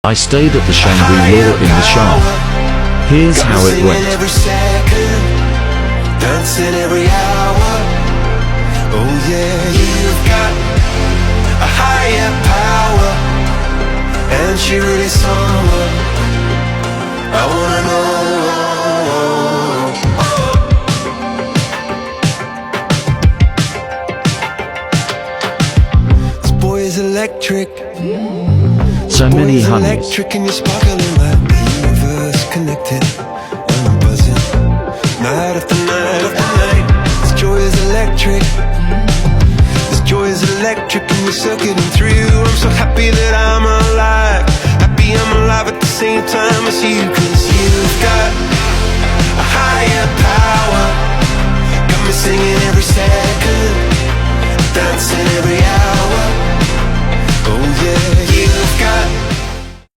I stayed at the Shangri-La in the Shah. Here's how it went. Every second, dancing every hour. Oh yeah, you've got a higher power, and she really someone I wanna know. This boy is electric. So many honeys. Electric and you're sparkling like the universe connected. I'm buzzing night after night after night. This joy is electric. This joy is electric and you're circuiting through. I'm so happy that I'm alive. Happy I'm alive at the same time as you.